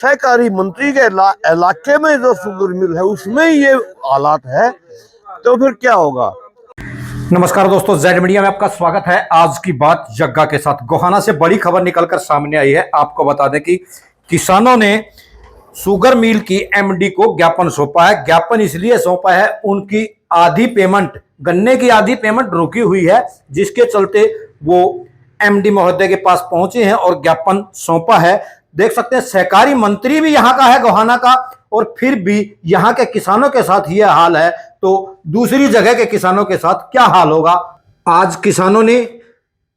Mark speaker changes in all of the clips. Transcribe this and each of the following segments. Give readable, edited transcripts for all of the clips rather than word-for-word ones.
Speaker 1: सहकारी मंत्री के इलाके में जो शुगर मिल है उसमें ये हालात है, तो फिर क्या होगा।
Speaker 2: नमस्कार दोस्तों, जेड मीडिया में आपका स्वागत है। आज की बात जग्गा के साथ गोहाना से बड़ी खबर निकलकर सामने आई है। आपको बता दें कि किसानों ने शुगर मिल की एमडी को ज्ञापन सौंपा है। ज्ञापन इसलिए सौंपा है, उनकी आधी पेमेंट, गन्ने की आधी पेमेंट रुकी हुई है, जिसके चलते वो एमडी महोदय के पास पहुंचे हैं और ज्ञापन सौंपा है। देख सकते हैं सहकारी मंत्री भी यहां का है, गोहाना का, और फिर भी यहां के किसानों के साथ यह हाल है, तो दूसरी जगह के किसानों के साथ क्या हाल होगा। आज किसानों ने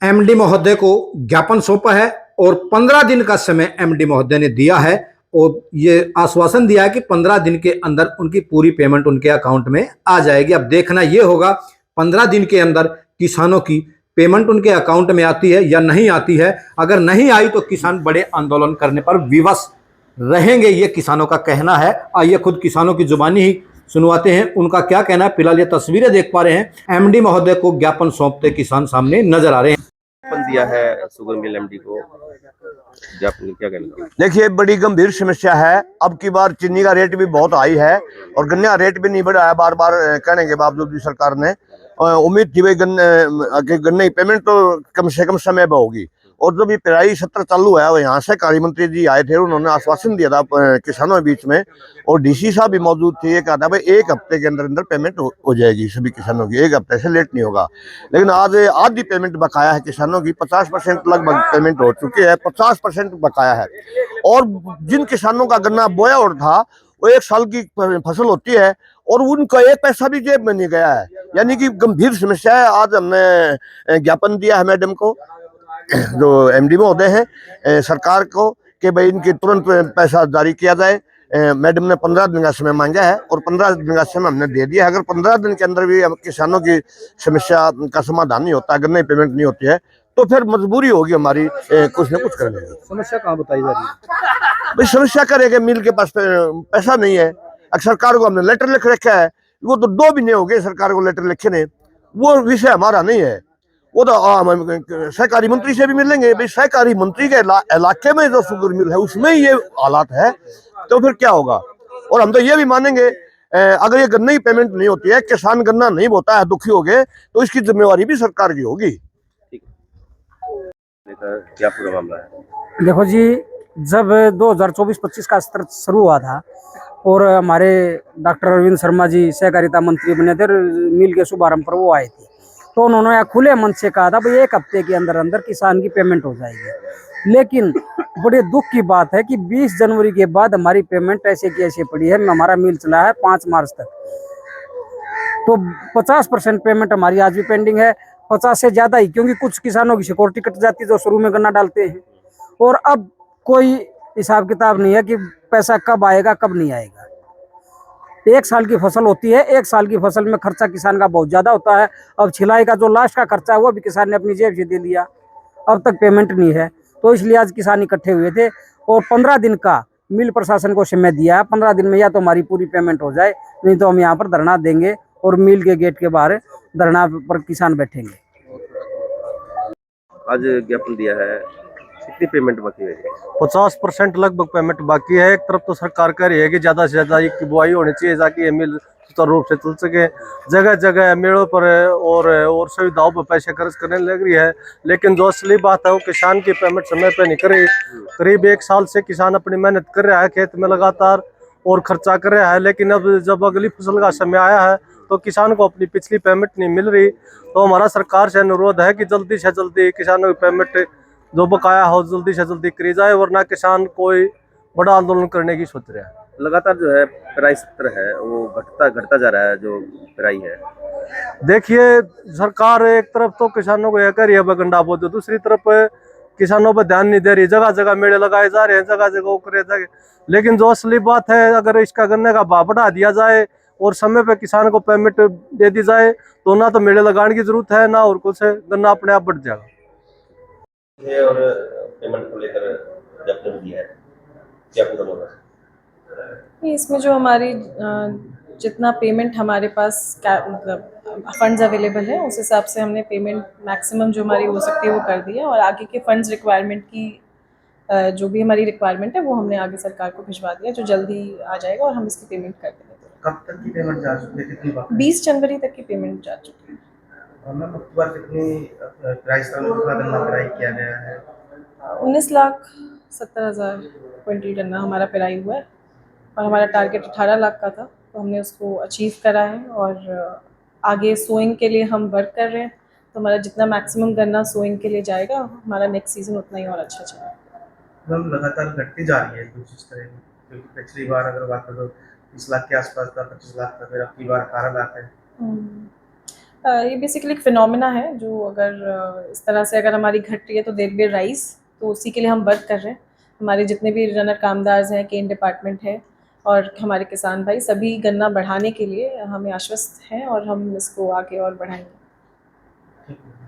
Speaker 2: एमडी महोदय को ज्ञापन सौंपा है और 15 दिन का समय एमडी महोदय ने दिया है और ये आश्वासन दिया है कि 15 दिन के अंदर उनकी पूरी पेमेंट उनके अकाउंट में आ जाएगी। अब देखना यह होगा 15 दिन के अंदर किसानों की पेमेंट उनके अकाउंट में आती है या नहीं आती है। अगर नहीं आई तो किसान बड़े आंदोलन करने पर विवश रहेंगे, ये किसानों का कहना है। आइए खुद किसानों की जुबानी ही सुनवाते हैं, उनका क्या कहना है। फिलहाल ये तस्वीरें देख पा रहे हैं, एमडी महोदय को ज्ञापन सौंपते किसान सामने नजर आ रहे हैं।
Speaker 3: ज्ञापन दिया है शुगर मिल एमडी को, ज्ञापन क्या कहना।
Speaker 1: देखिए, बड़ी गंभीर समस्या है। अब की बार चीनी का रेट भी बहुत हाई है और गन्ने का रेट भी नहीं बढ़ा है, बार बार कहने के बावजूद भी सरकार ने। उम्मीद थी भाई गन्ने की पेमेंट तो कम से कम समय पर होगी। और जब ये पेराई सत्र चालू है, यहाँ से कार्य मंत्री जी आए थे, उन्होंने आश्वासन दिया था किसानों के बीच में, और डीसी साहब भी मौजूद थे। ये कहा था भाई 1 हफ्ते के अंदर अंदर पेमेंट हो जाएगी सभी किसानों की, 1 हफ्ते से लेट नहीं होगा। लेकिन आज आधी पेमेंट बकाया है किसानों की, 50% लगभग पेमेंट हो चुकी है, 50% बकाया है। और जिन किसानों का गन्ना बोया और था, वो 1 साल की फसल होती है और उनका 1 पैसा भी जेब में नहीं गया है, यानी कि गंभीर समस्या है। आज हमने ज्ञापन दिया है मैडम को, जो एमडी महोदय हैं, सरकार को, कि भाई इनके तुरंत पैसा जारी किया जाए। मैडम ने 15 दिन का समय मांगा है और 15 दिन का समय हमने दे दिया है। अगर 15 दिन के अंदर भी किसानों की समस्या का समाधान नहीं होता, अगर नहीं पेमेंट नहीं होती है, तो फिर मजबूरी होगी हमारी कुछ न कुछ करने की।
Speaker 2: समस्या कहाँ बताई जा रही है?
Speaker 1: भाई समस्या करेंगे, मिल के पास पैसा नहीं है। सरकार को हमने लेटर लिख रखा है, वो तो 2 महीने हो गए सरकार को लेटर लिखे ने। वो विषय हमारा नहीं है, वो तो सहकारी मंत्री से भी मिलेंगे। भाई सहकारी मंत्री के इलाके में जो शुगर मिल है उसमें ये हालात है, तो फिर क्या होगा। और हम तो ये भी मानेंगे, अगर ये गन्ने की पेमेंट नहीं होती है, किसान गन्ना नहीं बोता है, दुखी हो गए, तो इसकी जिम्मेवारी भी सरकार की होगी।
Speaker 3: क्या पूरा मामला है?
Speaker 4: देखो जी, जब 2024-25 का सत्र शुरू हुआ था और हमारे डॉक्टर अरविंद शर्मा जी सहकारिता मंत्री बने थे, मिल के शुभारंभ पर वो आए थे, तो उन्होंने खुले मन से कहा था भाई 1 हफ्ते के अंदर अंदर किसान की पेमेंट हो जाएगी। लेकिन बड़े दुख की बात है कि 20 जनवरी के बाद हमारी पेमेंट ऐसे की ऐसे पड़ी है। हमारा मिल चला है 5 मार्च तक, तो 50% पेमेंट हमारी आज भी पेंडिंग है, 50 से ज्यादा ही, क्योंकि कुछ किसानों की सिक्योरिटी कट जाती है जो शुरू में गन्ना डालते हैं। और अब कोई हिसाब किताब नहीं है कि पैसा कब आएगा कब नहीं आएगा। 1 साल की फसल होती है, 1 साल की फसल में खर्चा किसान का बहुत ज्यादा होता है। अब छिलाई का जो लास्ट का खर्चा है वो भी किसान ने अपनी जेब से दे लिया, अब तक पेमेंट नहीं है। तो इसलिए आज किसान इकट्ठे हुए थे और 15 दिन का मिल प्रशासन को समय दिया है। 15 दिन में या तो हमारी पूरी पेमेंट हो जाए, नहीं तो हम यहाँ पर धरना देंगे और मिल के गेट के बाहर धरना पर किसान बैठेंगे।
Speaker 3: आज ज्ञापन दिया है, कितनी पेमेंट बाकी है?
Speaker 5: 50% लगभग पेमेंट बाकी है। एक तरफ तो सरकार कह रही है कि ज्यादा से ज्यादा की बुआई होनी चाहिए ताकि ये मिल सुचारू रूप से चल सके। जगह जगह मेड़ों पर और सुविधाओं पर पैसे खर्च करने लग रही है, लेकिन जो असली बात है वो किसान की पेमेंट समय पे नहीं कर रही। करीब 1 साल से किसान अपनी मेहनत कर रहा है खेत में लगातार और खर्चा कर रहा है, लेकिन अब जब अगली फसल का समय आया है तो किसान को अपनी पिछली पेमेंट नहीं मिल रही। तो हमारा सरकार से अनुरोध है कि जल्दी से जल्दी किसानों की पेमेंट जो बकाया हो जल्दी से जल्दी करी जाए, वरना किसान कोई बड़ा आंदोलन करने की सोच रहा है।
Speaker 3: लगातार जो है पेराई सत्र है वो घटता जा रहा है, जो पेराई है।
Speaker 5: देखिए, सरकार एक तरफ तो किसानों को यह कह रही है गंडा बो दो, दूसरी तरफ किसानों पर ध्यान नहीं दे रही। जगह जगह मेले लगाए जा रहे हैं, जगह जगह वो करे जा रहे। लेकिन जो असली बात है, अगर इसका गन्ने का भाव बढ़ा दिया जाए और समय पे किसान को पेमेंट दे दी जाए तो ना तो मेले लगाने की जरूरत है ना और कुछ, गन्ना अपने आप बढ़ जाएगा।
Speaker 3: और पेमेंट को लेकर ज्ञापन दिया है, क्या पूरा मामला है?
Speaker 6: इसमें जो हमारी जितना पेमेंट हमारे पास मतलब फंड्स अवेलेबल है, उस हिसाब से हमने पेमेंट मैक्सिमम जो हमारी हो सकती है वो कर दी है, और आगे के फंड्स रिक्वायरमेंट की जो भी हमारी रिक्वायरमेंट है वो हमने आगे सरकार को भिजवा दिया, जो जल्दी आ जाएगा और हम इसकी पेमेंट कर देंगे।
Speaker 7: कब तक की पेमेंट जा चुकी है, कितनी बाकी
Speaker 6: 20 जनवरी तक की पेमेंट जा चुकी है।
Speaker 7: है? मैम अब की बार कितनी प्राइस कितना गन्ना पेराई किया गया है?
Speaker 6: 19,70,000 क्विंटल गन्ना हमारा पेराई हुआ है और हमारा टारगेट 18 लाख का था, तो हमने उसको अचीव करा है। और आगे सोइंग के लिए हम वर्क कर रहे हैं, तो हमारा जितना मैक्सिमम गन्ना सोइंग के लिए जाएगा, हमारा नेक्स्ट सीज़न उतना ही और अच्छा चलेगा।
Speaker 7: मैम लगातार घटती जा रही है कुछ इस तरह की, क्योंकि पिछली बार अगर बात करो 30 लाख के आसपास था, 25 लाख था, फिर अब की बार 18 लाख है।
Speaker 6: ये बेसिकली एक फिनोमिना है जो अगर इस तरह से अगर हमारी घट रही है तो देर विल राइज, तो उसी के लिए हम वर्क कर रहे हैं। हमारे जितने भी रनर कामदार्स हैं, केन डिपार्टमेंट है और हमारे किसान भाई, सभी गन्ना बढ़ाने के लिए हमें आश्वस्त हैं और हम इसको आगे और बढ़ाएंगे।
Speaker 7: ठीक है।